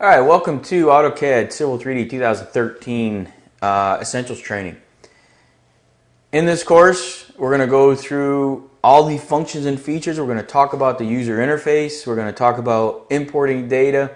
All right, welcome to AutoCAD Civil 3D 2013 Essentials Training. In this course, we're going to go through all the functions and features. We're going to talk about the user interface. We're going to talk about importing data.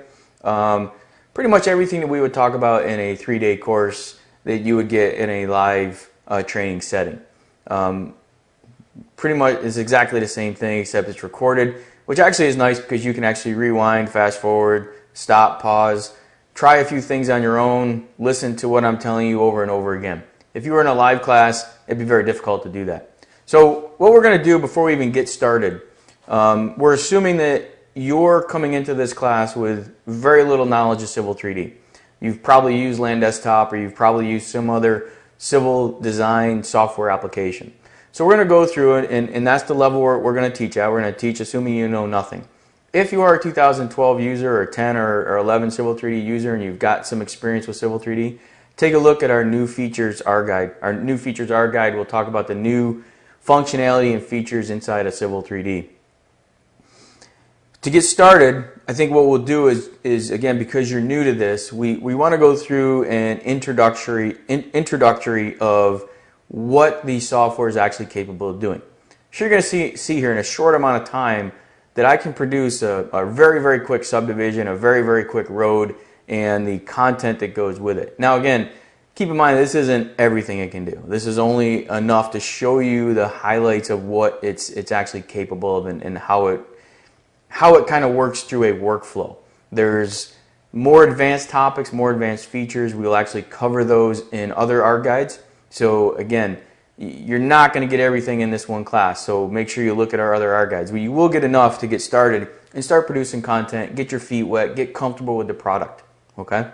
Pretty much everything that we would talk about in a 3-day course that you would get in a live training setting. Pretty much it's exactly the same thing except it's recorded, which actually is nice because you can actually rewind, fast forward, stop, pause, try a few things on your own, listen to what I'm telling you over and over again. If you were in a live class, it'd be very difficult to do that. So what we're going to do before we even get started, we're assuming that you're coming into this class with very little knowledge of Civil 3D. You've probably used Land Desktop or you've probably used some other civil design software application. So we're going to go through it, and that's the level we're going to teach at. We're going to teach assuming you know nothing. If you are a 2012 user or 10 or 11 Civil 3D user and you've got some experience with Civil 3D, take a look at our new features R guide. Our new features R guide will talk about the new functionality and features inside of Civil 3D. To get started, I think what we'll do is again, because you're new to this, we want to go through an introductory of what the software is actually capable of doing. So you're going to see here in a short amount of time that I can produce a very, very quick subdivision, a very, very quick road, and the content that goes with it. Now again, keep in mind this isn't everything it can do. This is only enough to show you the highlights of what it's actually capable of and how it kind of works through a workflow. There's more advanced topics, more advanced features. We'll actually cover those in other art guides. So again, you're not going to get everything in this one class, so make sure you look at our other art guides. You will get enough to get started and start producing content, get your feet wet, get comfortable with the product. Okay?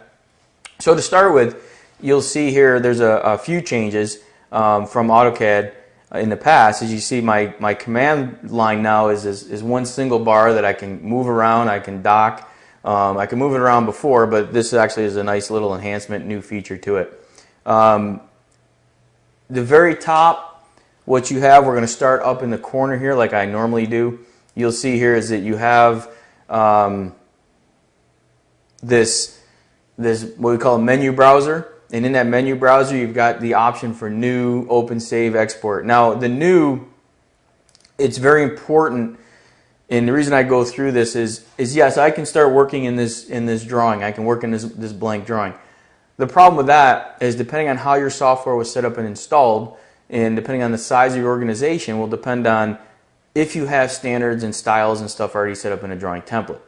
So to start with, you'll see here there's a few changes from AutoCAD in the past. As you see, my command line now is one single bar that I can move around, I can dock. I can move it around before, but this actually is a nice little enhancement, new feature to it. The very top, what you have, we're going to start up in the corner here like I normally do. You'll see here is that you have this what we call a menu browser, and in that menu browser you've got the option for new, open, save, export. Now the new, it's very important, and the reason I go through this is yes, I can start working in this drawing. I can work in this blank drawing. The problem with that is depending on how your software was set up and installed, and depending on the size of your organization, will depend on if you have standards and styles and stuff already set up in a drawing template.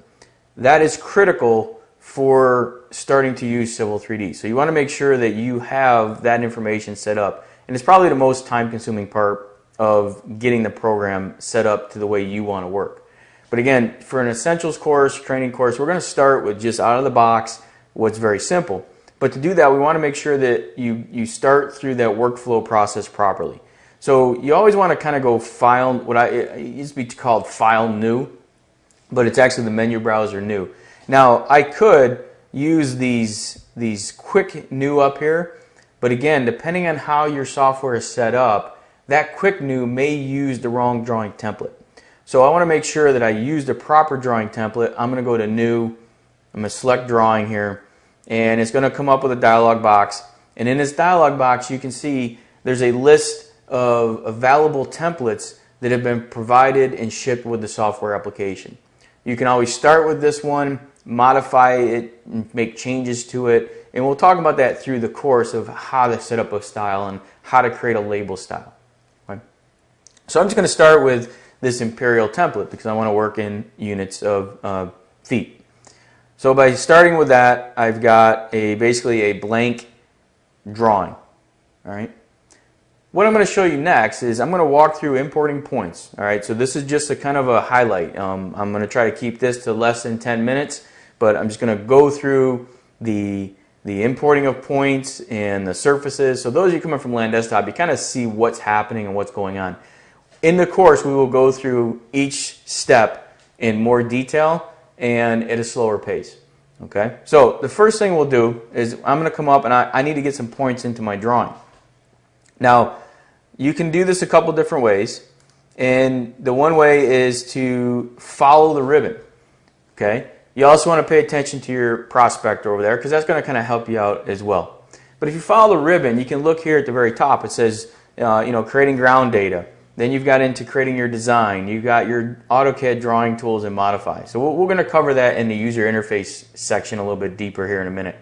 That is critical for starting to use Civil 3D. So you want to make sure that you have that information set up. And it's probably the most time-consuming part of getting the program set up to the way you want to work. But again, for an essentials course, training course, we're going to start with just out of the box what's very simple. But to do that, we want to make sure that you start through that workflow process properly. So you always want to kind of go file, it used to be called file new, but it's actually the menu browser new. Now I could use these quick new up here, but again, depending on how your software is set up, that quick new may use the wrong drawing template. So I want to make sure that I use the proper drawing template. I'm going to go to new, I'm going to select drawing here, and it's going to come up with a dialog box, and in this dialog box you can see there's a list of available templates that have been provided and shipped with the software application. You can always start with this one, modify it, and make changes to it, and we'll talk about that through the course of how to set up a style and how to create a label style. Right? So I'm just going to start with this imperial template because I want to work in units of feet. So by starting with that, I've got basically a blank drawing. All right. What I'm going to show you next is I'm going to walk through importing points. All right. So this is just a kind of a highlight. I'm going to try to keep this to less than 10 minutes, but I'm just going to go through the importing of points and the surfaces. So those of you coming from Land Desktop, you kind of see what's happening and what's going on. In the course, we will go through each step in more detail and at a slower pace. Okay, so the first thing we'll do is I'm going to come up and I need to get some points into my drawing. Now, you can do this a couple different ways, and the one way is to follow the ribbon. Okay, You also want to pay attention to your prospector over there because that's going to kind of help you out as well. But if you follow the ribbon, you can look here at the very top. It says, creating ground data. Then you've got into creating your design. You've got your AutoCAD drawing tools and modify. So we're going to cover that in the user interface section a little bit deeper here in a minute.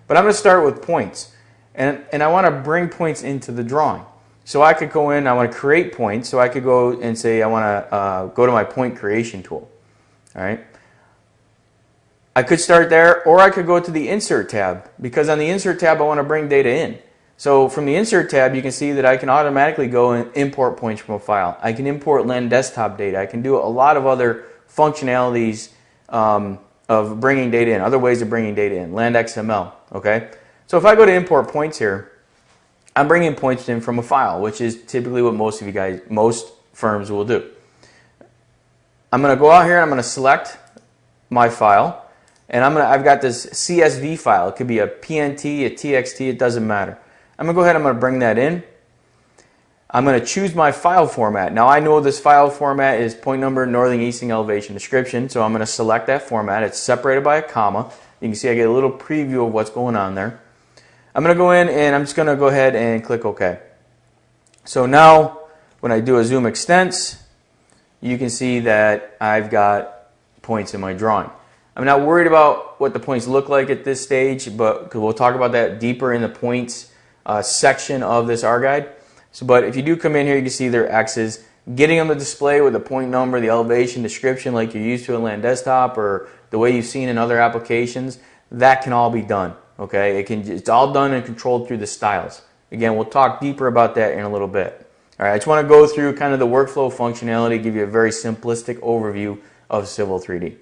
But I'm going to start with points. And I want to bring points into the drawing. So I could go in, I want to create points. So I could go and say I want to go to my point creation tool. All right. I could start there, or I could go to the Insert tab, because on the Insert tab I want to bring data in. So from the Insert tab you can see that I can automatically go and import points from a file. I can import Land desktop data. I can do a lot of other functionalities of bringing data in, other ways of bringing data in, Land XML. Okay? So if I go to import points here, I'm bringing points in from a file, which is typically what most firms will do. I'm going to go out here and I'm going to select my file, and I've got this CSV file. It could be a PNT, a TXT, it doesn't matter. I'm going to go ahead and I'm going to bring that in. I'm going to choose my file format. Now I know this file format is point number, northing, easting, elevation, description, so I'm going to select that format. It's separated by a comma. You can see I get a little preview of what's going on there. I'm going to go in and I'm just going to go ahead and click OK. So now when I do a zoom extents, you can see that I've got points in my drawing. I'm not worried about what the points look like at this stage, but we'll talk about that deeper in the points section of this R guide. But if you do come in here, you can see their X's. Getting them to display with the point number, the elevation, description like you're used to in Land Desktop or the way you've seen in other applications, that can all be done. Okay, it's all done and controlled through the styles. Again, we'll talk deeper about that in a little bit. All right, I just want to go through kind of the workflow functionality, give you a very simplistic overview of Civil 3D.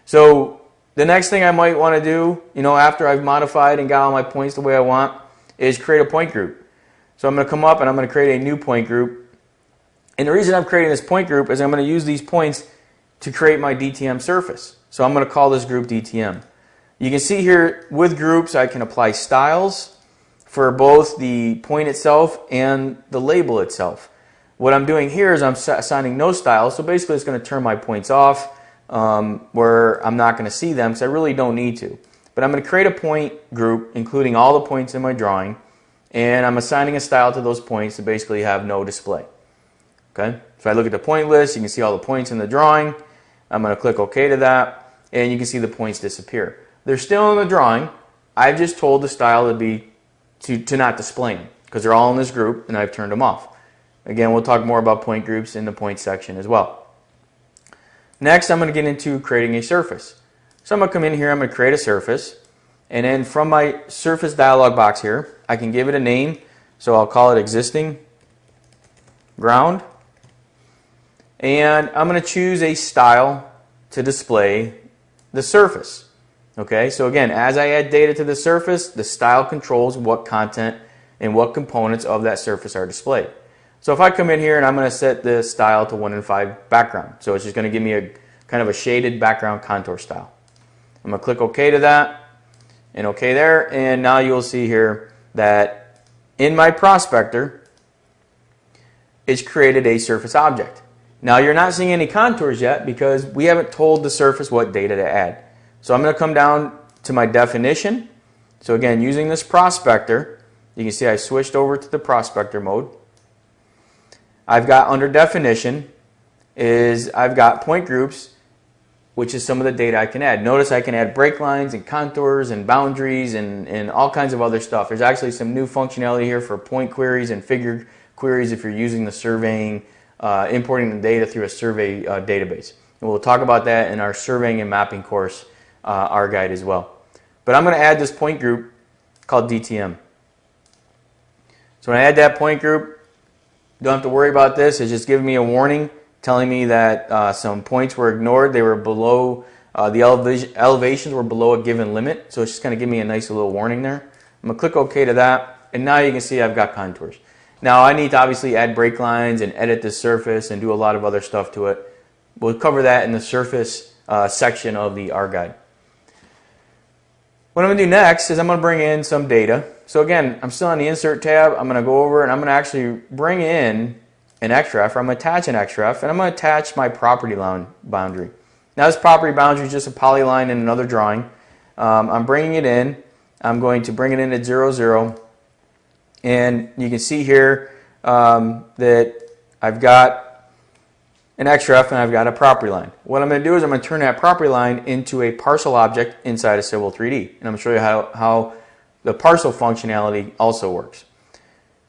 So the next thing I might want to do, after I've modified and got all my points the way I want, is create a point group. So I'm going to come up and I'm going to create a new point group. And the reason I'm creating this point group is I'm going to use these points to create my DTM surface. So I'm going to call this group DTM. You can see here with groups I can apply styles for both the point itself and the label itself. What I'm doing here is I'm assigning no styles, so basically it's going to turn my points off where I'm not going to see them because I really don't need to. But I'm going to create a point group including all the points in my drawing, and I'm assigning a style to those points to basically have no display. Okay? So I look at the point list, you can see all the points in the drawing. I'm going to click OK to that, and you can see the points disappear. They're still in the drawing. I've just told the style to not display them because they're all in this group and I've turned them off. Again, we'll talk more about point groups in the point section as well. Next, I'm going to get into creating a surface. So I'm going to come in here, I'm going to create a surface, and then from my surface dialog box here, I can give it a name. So I'll call it existing ground, and I'm going to choose a style to display the surface. Okay, so again, as I add data to the surface, the style controls what content and what components of that surface are displayed. So if I come in here and I'm going to set the style to 1 in 5 background, so it's just going to give me a kind of a shaded background contour style. I'm going to click OK to that and OK there, and now you'll see here that in my prospector it's created a surface object. Now you're not seeing any contours yet because we haven't told the surface what data to add. So I'm going to come down to my definition. So again, using this prospector, you can see I switched over to the prospector mode. I've got under definition I've got point groups, which is some of the data I can add. Notice I can add break lines and contours and boundaries and all kinds of other stuff. There's actually some new functionality here for point queries and figure queries if you're using the surveying, importing the data through a survey database. And we'll talk about that in our surveying and mapping course, our guide as well. But I'm going to add this point group called DTM. So when I add that point group, you don't have to worry about this. It's just giving me a warning telling me that some points were ignored. They were below, the elevations were below a given limit. So it's just going to give me a nice little warning there. I'm going to click OK to that. And now you can see I've got contours. Now I need to obviously add break lines and edit this surface and do a lot of other stuff to it. We'll cover that in the surface section of the R guide. What I'm going to do next is I'm going to bring in some data. So again, I'm still on the Insert tab. I'm going to go over and I'm going to actually bring in an XREF, or I'm going to attach an XREF, and I'm going to attach my property line boundary. Now this property boundary is just a polyline in another drawing. I'm bringing it in. I'm going to bring it in at 0, 0. And you can see here that I've got an XREF and I've got a property line. What I'm going to do is I'm going to turn that property line into a parcel object inside of Civil 3D. And I'm going to show you how the parcel functionality also works.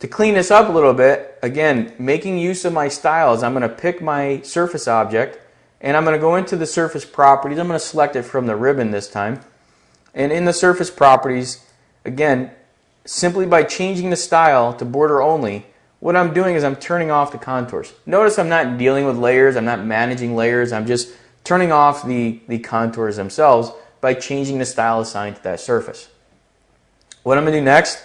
To clean this up a little bit, again, making use of my styles, I'm going to pick my surface object and I'm going to go into the surface properties. I'm going to select it from the ribbon this time. And in the surface properties, again, simply by changing the style to border only, what I'm doing is I'm turning off the contours. Notice I'm not dealing with layers, I'm not managing layers, I'm just turning off the contours themselves by changing the style assigned to that surface. What I'm going to do next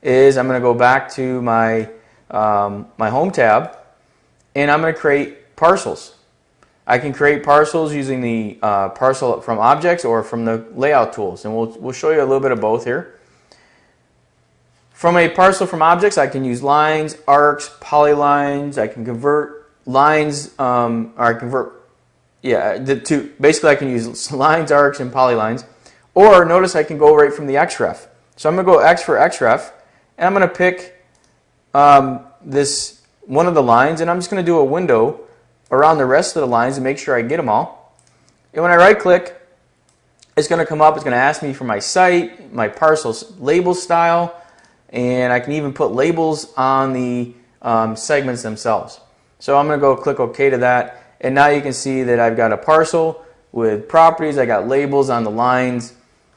is I'm going to go back to my, my Home tab and I'm going to create parcels. I can create parcels using the parcel from objects or from the layout tools, and we'll show you a little bit of both here. From a parcel from objects, I can use lines, arcs, polylines. I can convert lines, or I convert, basically I can use lines, arcs, and polylines. Or notice I can go right from the XREF. So I'm going to go X for XREF, and I'm going to pick this one of the lines, and I'm just going to do a window around the rest of the lines to make sure I get them all. And when I right click, it's going to come up, it's going to ask me for my site, my parcel label style, and I can even put labels on the segments themselves. So I'm going to go click OK to that, and now you can see that I've got a parcel with properties, I got labels on the lines.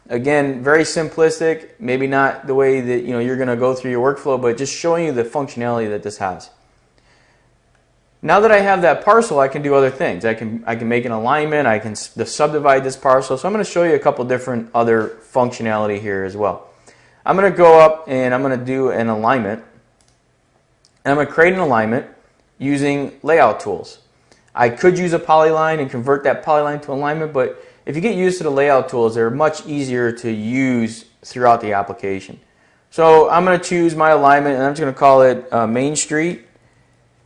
Again, very simplistic, maybe not the way that you're going to go through your workflow, but just showing you the functionality that this has. Now that I have that parcel, I can do other things. I can make an alignment, I can subdivide this parcel. So I'm going to show you a couple different other functionality here as well. I'm going to go up and I'm going to do an alignment. And I'm going to create an alignment using layout tools. I could use a polyline and convert that polyline to alignment, but if you get used to the layout tools, they're much easier to use throughout the application. So I'm going to choose my alignment and I'm just going to call it Main Street.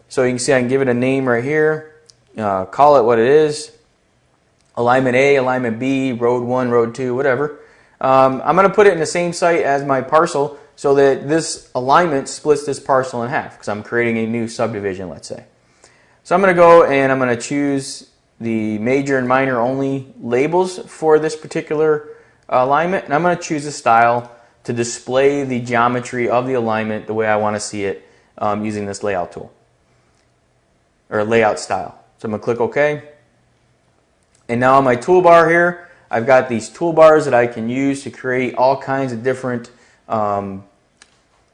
So you can see I can give it a name right here, call it what it is, alignment A, alignment B, road 1, road 2, whatever. I'm going to put it in the same site as my parcel so that this alignment splits this parcel in half because I'm creating a new subdivision, let's say. So I'm going to go and I'm going to choose the major and minor only labels for this particular alignment, and I'm going to choose a style to display the geometry of the alignment the way I want to see it using this layout tool or layout style. So I'm going to click OK, and now on my toolbar here I've got these toolbars that I can use to create all kinds of different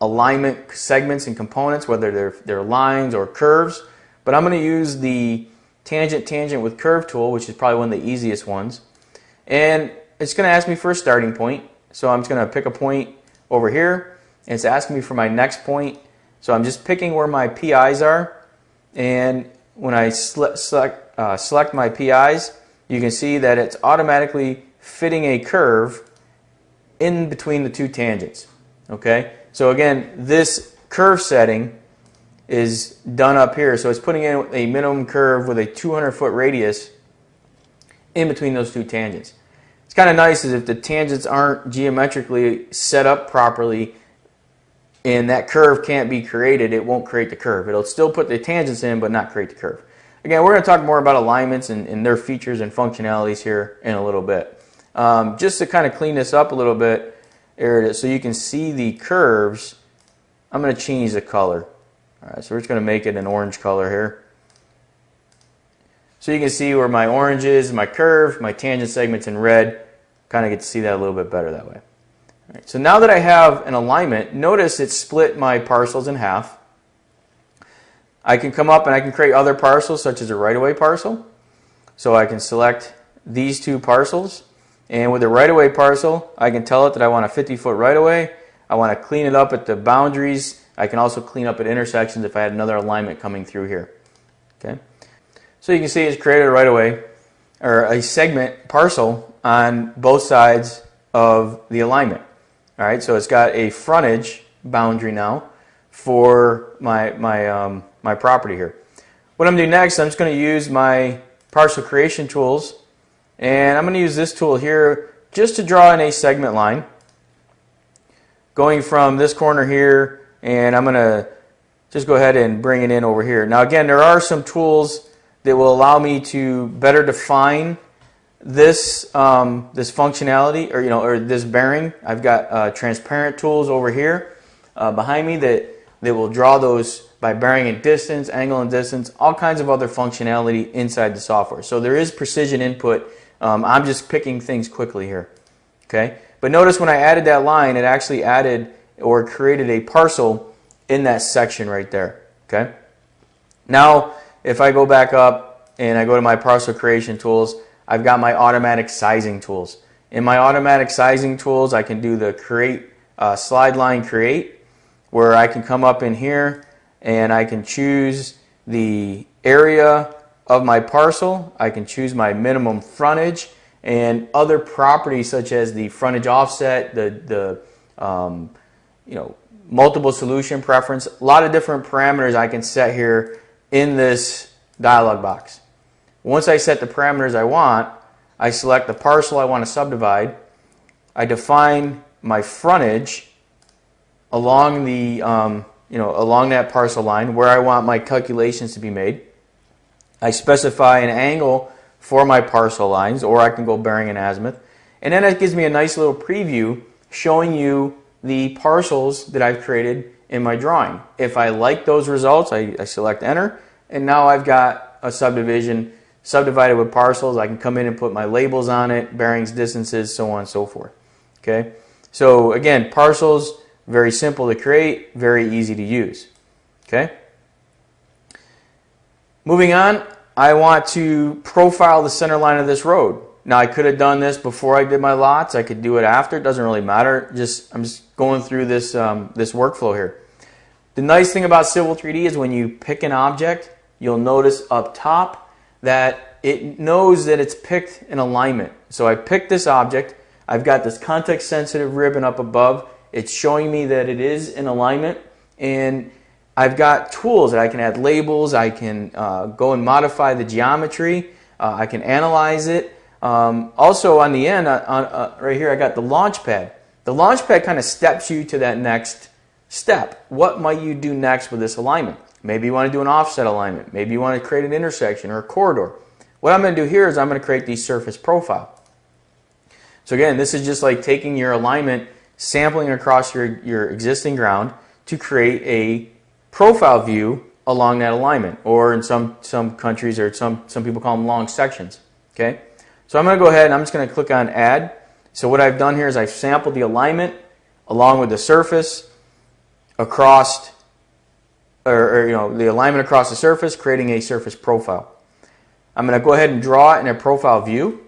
alignment segments and components, whether they're lines or curves. But I'm going to use the tangent with curve tool, which is probably one of the easiest ones. And it's going to ask me for a starting point. So I'm just going to pick a point over here, and it's asking me for my next point. So I'm just picking where my PIs are. And when I select my PIs, you can see that it's automatically fitting a curve in between the two tangents. Okay, so again, this curve setting is done up here. So it's putting in a minimum curve with a 200-foot radius in between those two tangents. It's kind of nice is if the tangents aren't geometrically set up properly and that curve can't be created, it won't create the curve. It'll still put the tangents in but not create the curve. Again, we're going to talk more about alignments and their features and functionalities here in a little bit. Just to kind of clean this up a little bit, so you can see the curves, I'm going to change the color. All right, so we're just going to make it an orange color here. So you can see where my orange is, my curve, my tangent segment's in red. Kind of get to see that a little bit better that way. All right, so now that I have an alignment, notice it split my parcels in half. I can come up and I can create other parcels such as a right-of-way parcel. So I can select these two parcels, and with a right-of-way parcel I can tell it that I want a 50-foot right-of-way. I want to clean it up at the boundaries. I can also clean up at intersections if I had another alignment coming through here. Okay, so you can see it's created a right-of-way or a segment parcel on both sides of the alignment. All right, so it's got a frontage boundary now for my property here. What I'm doing next, I'm just going to use my parcel creation tools And I'm going to use this tool here just to draw in a segment line going from this corner here, and I'm going to just go ahead and bring it in over here. Now again, there are some tools that will allow me to better define this this functionality, or this bearing. I've got transparent tools over here behind me that will draw those by bearing and distance, angle and distance, all kinds of other functionality inside the software. So there is precision input. I'm just picking things quickly here. Okay, but notice when I added that line, it actually added or created a parcel in that section right there. Okay. Now, if I go back up and I go to my parcel creation tools, I've got my automatic sizing tools. In my automatic sizing tools, I can do the create slide line create, where I can come up in here and I can choose the area of my parcel. I can choose my minimum frontage and other properties such as the frontage offset, the multiple solution preference. A lot of different parameters I can set here in this dialog box. Once I set the parameters I want, I select the parcel I want to subdivide. I define my frontage along the along that parcel line where I want my calculations to be made. I specify an angle for my parcel lines, or I can go bearing and azimuth, and then it gives me a nice little preview showing you the parcels that I've created in my drawing. If I like those results, I select enter, and now I've got a subdivision subdivided with parcels. I can come in and put my labels on it, bearings, distances, so on and so forth. Okay, so again, parcels, very simple to create, very easy to use. Okay, moving on, I want to profile the center line of this road. Now I could have done this before I did my lots. I could do it after. It doesn't really matter. I'm just going through this this workflow here. The nice thing about Civil 3D is when you pick an object, you'll notice up top that it knows that it's picked in alignment. So I picked this object. I've got this context sensitive ribbon up above. It's showing me that it is in alignment, and I've got tools that I can add labels. I can go and modify the geometry. I can analyze it. Also on the end, right here, I got the launch pad. The launch pad kind of steps you to that next step. What might you do next with this alignment? Maybe you want to do an offset alignment. Maybe you want to create an intersection or a corridor. What I'm going to do here is I'm going to create the surface profile. So again, this is just like taking your alignment, sampling across your existing ground to create a profile view along that alignment, or in some countries, or some people call them long sections. Okay, so I'm going to go ahead and I'm just going to click on add. So what I've done here is I've sampled the alignment along with the surface across, the alignment across the surface, creating a surface profile. I'm going to go ahead and draw it in a profile view.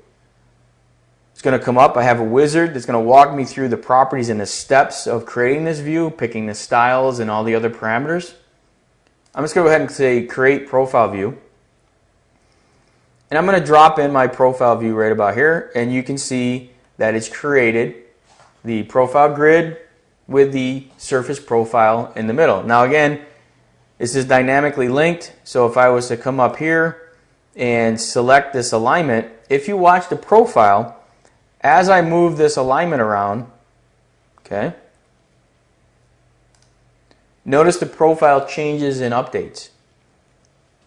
It's going to come up. I have a wizard that's going to walk me through the properties and the steps of creating this view, picking the styles and all the other parameters. I'm just going to go ahead and say create profile view. And I'm going to drop in my profile view right about here, and you can see that it's created the profile grid with the surface profile in the middle. Now again, this is dynamically linked, so if I was to come up here and select this alignment, if you watch the profile, as I move this alignment around, okay, notice the profile changes and updates.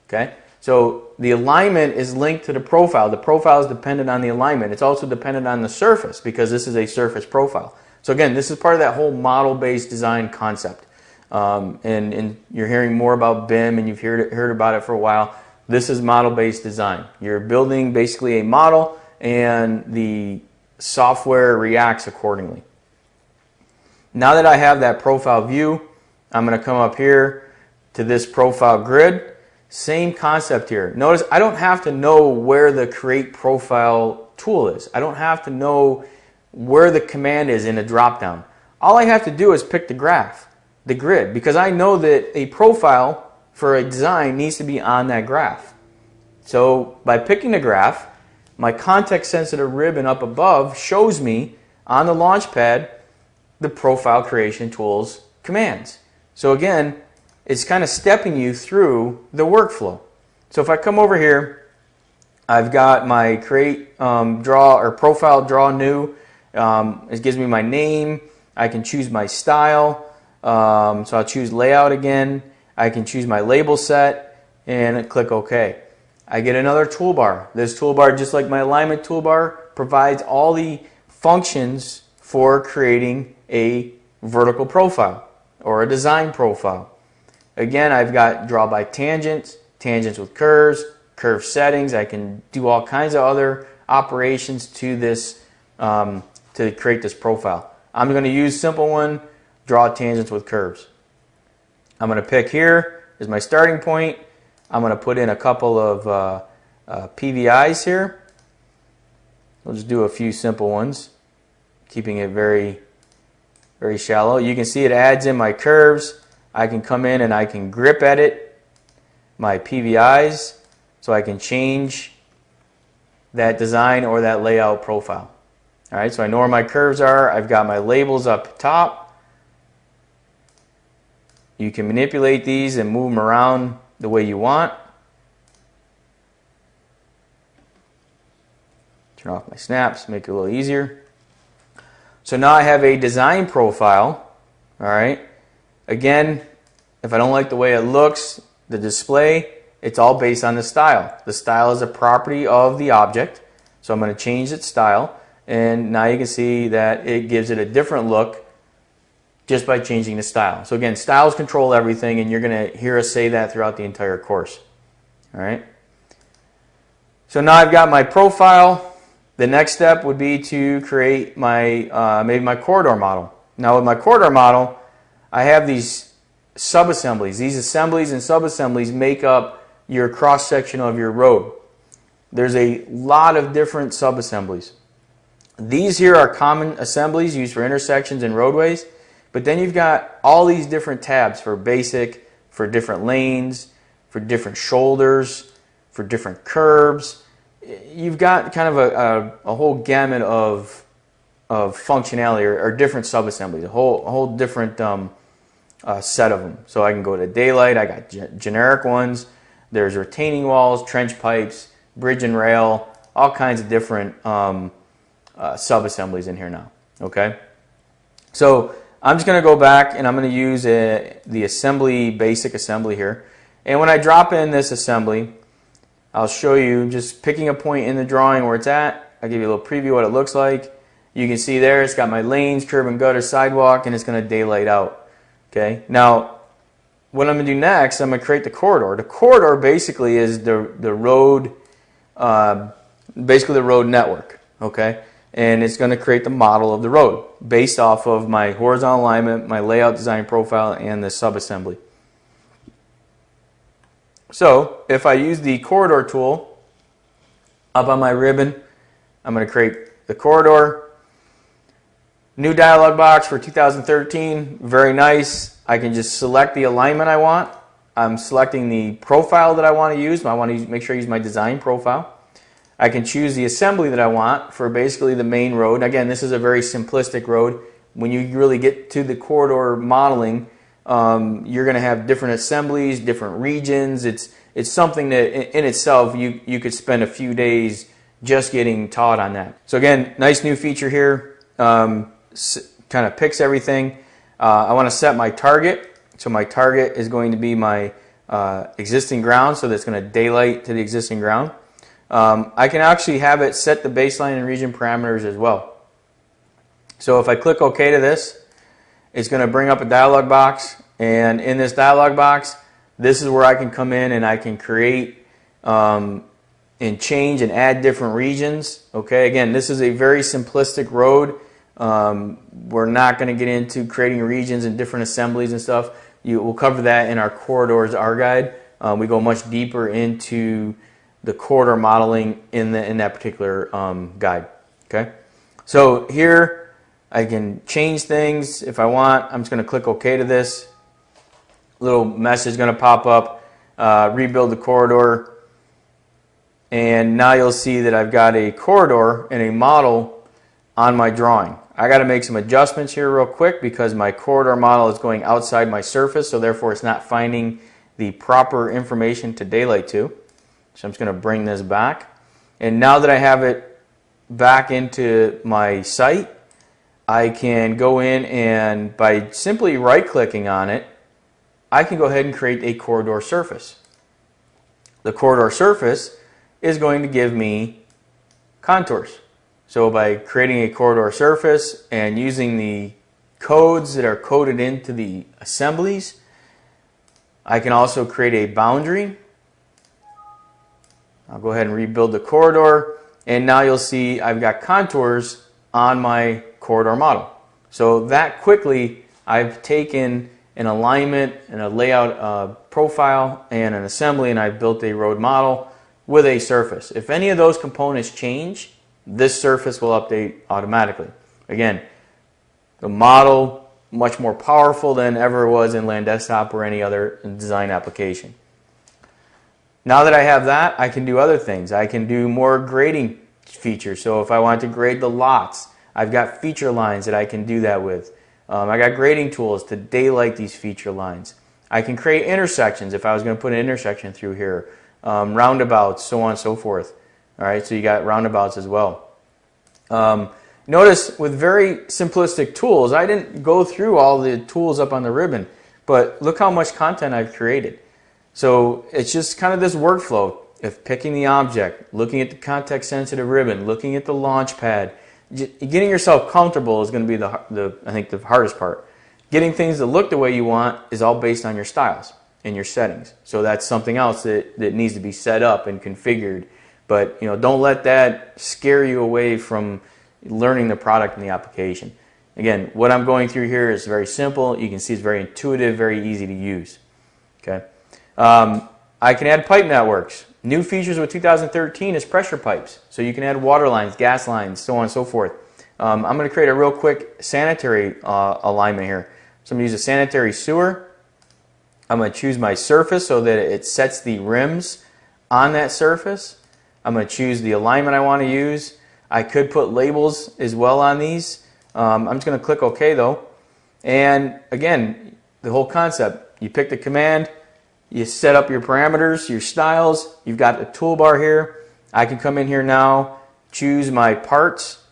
Okay, so the alignment is linked to the profile. The profile is dependent on the alignment. It's also dependent on the surface, because this is a surface profile. So again, this is part of that whole model-based design concept. And you're hearing more about BIM, and you've heard about it for a while. This is model-based design. You're building basically a model, and the software reacts accordingly. Now that I have that profile view, I'm going to come up here to this profile grid. Same concept here. Notice I don't have to know where the create profile tool is. I don't have to know where the command is in a drop-down. All I have to do is pick the graph, the grid, because I know that a profile for a design needs to be on that graph. So by picking the graph, my context sensitive ribbon up above shows me on the launch pad the profile creation tools commands. So again, it's kind of stepping you through the workflow. So if I come over here, I've got my create draw or profile draw new. It gives me my name. I can choose my style. So I'll choose layout again. I can choose my label set and click OK. I get another toolbar. This toolbar, just like my alignment toolbar, provides all the functions for creating a vertical profile or a design profile. Again, I've got draw by tangents, tangents with curves, curve settings. I can do all kinds of other operations to this to create this profile. I'm going to use simple one, draw tangents with curves. I'm going to pick here as my starting point. I'm going to put in a couple of PVIs here. We'll just do a few simple ones, keeping it very, very shallow. You can see it adds in my curves. I can come in and I can grip edit my PVIs so I can change that design or that layout profile. All right, so I know where my curves are. I've got my labels up top. You can manipulate these and move them around the way you want. Turn off my snaps, make it a little easier. So now I have a design profile. All right. Again, if I don't like the way it looks, the display, it's all based on the style. The style is a property of the object. So I'm going to change its style. And now you can see that it gives it a different look just by changing the style. So again, styles control everything, and you're going to hear us say that throughout the entire course. All right. So now I've got my profile. The next step would be to create my maybe my corridor model. Now with my corridor model, I have these sub-assemblies. These assemblies and sub-assemblies make up your cross-section of your road. There's a lot of different sub-assemblies. These here are common assemblies used for intersections and roadways, but then you've got all these different tabs for basic, for different lanes, for different shoulders, for different curbs. You've got kind of a whole gamut of functionality or different sub-assemblies, a whole different set of them. So I can go to daylight. I got generic ones. There's retaining walls, trench pipes, bridge and rail, all kinds of different sub-assemblies in here now. Okay, so I'm just going to go back and I'm going to use the assembly, basic assembly here. And when I drop in this assembly, I'll show you just picking a point in the drawing where it's at. I'll give you a little preview of what it looks like. You can see there it's got my lanes, curb and gutter, sidewalk, and it's going to daylight out. Okay, now what I'm going to do next, I'm going to create the corridor. The corridor basically is the road, basically the road network. Okay, and it's going to create the model of the road based off of my horizontal alignment, my layout design profile, and the sub-assembly. So if I use the corridor tool up on my ribbon, I'm going to create the corridor. New dialog box for 2013, very nice. I can just select the alignment I want. I'm selecting the profile that I want to use. I want to make sure I use my design profile. I can choose the assembly that I want for basically the main road. Again, this is a very simplistic road. When you really get to the corridor modeling, you're going to have different assemblies, different regions. It's something that in itself you could spend a few days just getting taught on that. So again, nice new feature here. Kind of picks everything. I want to set my target. So my target is going to be my existing ground, so that's going to daylight to the existing ground. I can actually have it set the baseline and region parameters as well. So if I click OK to this, it's going to bring up a dialog box, and in this dialog box, this is where I can come in and I can create and change and add different regions. Okay, again, this is a very simplistic road. We're not going to get into creating regions and different assemblies and stuff. We'll cover that in our corridors, our guide. We go much deeper into the corridor modeling in that particular guide. Okay, so here I can change things if I want. I'm just going to click OK to this. Little message is going to pop up, rebuild the corridor, and now you'll see that I've got a corridor and a model on my drawing. I got to make some adjustments here real quick because my corridor model is going outside my surface, so therefore it's not finding the proper information to daylight to. So I'm just going to bring this back. And now that I have it back into my site, I can go in and by simply right-clicking on it, I can go ahead and create a corridor surface. The corridor surface is going to give me contours. So by creating a corridor surface and using the codes that are coded into the assemblies, I can also create a boundary. I'll go ahead and rebuild the corridor, and now you'll see I've got contours on my corridor model. So that quickly I've taken an alignment and a layout profile and an assembly, and I've built a road model with a surface. If any of those components change, this surface will update automatically. Again, the model much more powerful than ever it was in Land Desktop or any other design application. Now that I have that, I can do other things. I can do more grading features. So if I want to grade the lots, I've got feature lines that I can do that with. I got grading tools to daylight these feature lines. I can create intersections if I was going to put an intersection through here, roundabouts, so on and so forth. All right, so you got roundabouts as well. Notice with very simplistic tools, I didn't go through all the tools up on the ribbon, but look how much content I've created. So it's just kind of this workflow of picking the object, looking at the context-sensitive ribbon, looking at the launch pad. Getting yourself comfortable is going to be I think the hardest part. Getting things to look the way you want is all based on your styles and your settings. So that's something else that needs to be set up and configured. But don't let that scare you away from learning the product and the application. Again, what I'm going through here is very simple. You can see it's very intuitive, very easy to use. Okay. I can add pipe networks. New features with 2013 is pressure pipes. So you can add water lines, gas lines, so on and so forth. I'm going to create a real quick sanitary alignment here. So I'm going to use a sanitary sewer. I'm going to choose my surface so that it sets the rims on that surface. I'm going to choose the alignment I want to use. I could put labels as well on these. I'm just going to click OK though. And again, the whole concept, you pick the command, you set up your parameters, your styles. You've got the toolbar here. I can come in here now, choose my parts,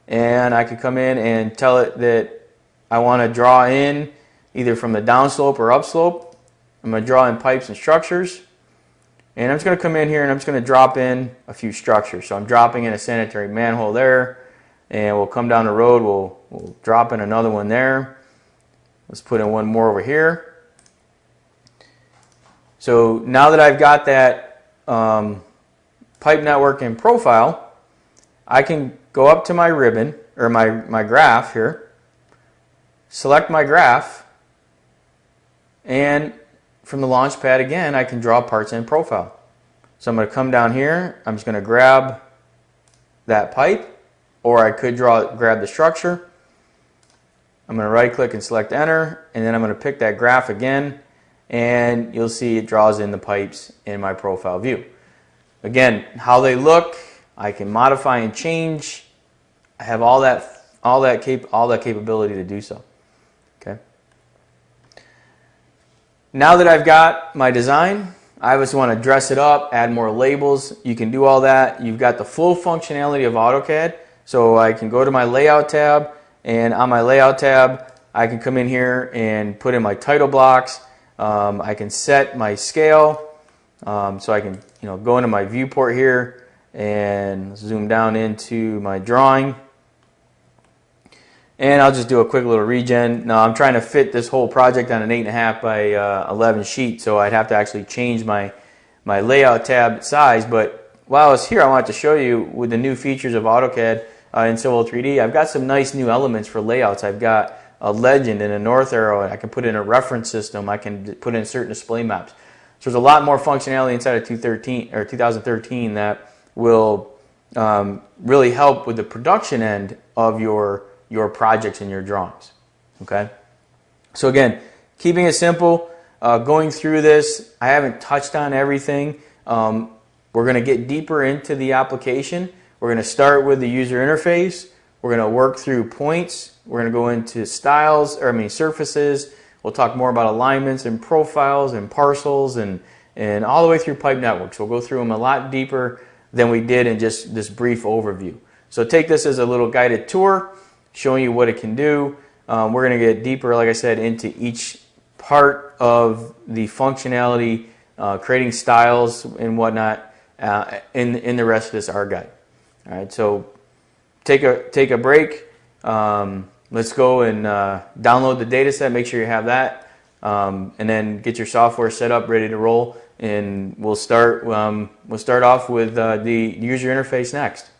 and I can come in and tell it that I want to draw in either from the downslope or upslope. I'm going to draw in pipes and structures. And I'm just going to come in here and I'm just going to drop in a few structures. So I'm dropping in a sanitary manhole there, and we'll come down the road, we'll drop in another one there. Let's put in one more over here. So now that I've got that pipe network and profile, I can go up to my ribbon, or my graph here, select my graph, and from the launch pad again, I can draw parts and profile. So I'm going to come down here, I'm just going to grab that pipe, or I could grab the structure. I'm going to right click and select enter, and then I'm going to pick that graph again, and you'll see it draws in the pipes in my profile view. Again, how they look, I can modify and change. I have all that capability to do so. Okay. Now that I've got my design, I just want to dress it up, add more labels. You can do all that. You've got the full functionality of AutoCAD. So I can go to my layout tab, and on my layout tab, I can come in here and put in my title blocks. I can set my scale, so I can go into my viewport here and zoom down into my drawing, and I'll just do a quick little regen. Now I'm trying to fit this whole project on an 8.5 by 11 sheet, so I'd have to actually change my layout tab size. But while I was here, I wanted to show you with the new features of AutoCAD in Civil 3D, I've got some nice new elements for layouts. I've got a legend and a north arrow, and I can put in a reference system. I can put in certain display maps. So there's a lot more functionality inside of 2013 that will really help with the production end of your projects and your drawings. Okay. So again, keeping it simple, going through this, I haven't touched on everything. We're going to get deeper into the application. We're going to start with the user interface. We're going to work through points. We're going to go into styles, surfaces. We'll talk more about alignments and profiles and parcels and all the way through pipe networks. We'll go through them a lot deeper than we did in just this brief overview. So take this as a little guided tour, showing you what it can do. We're going to get deeper, like I said, into each part of the functionality, creating styles and whatnot in the rest of this art guide. All right, so take a break. Let's go and download the data set. Make sure you have that, and then get your software set up, ready to roll. And we'll start off with the user interface next.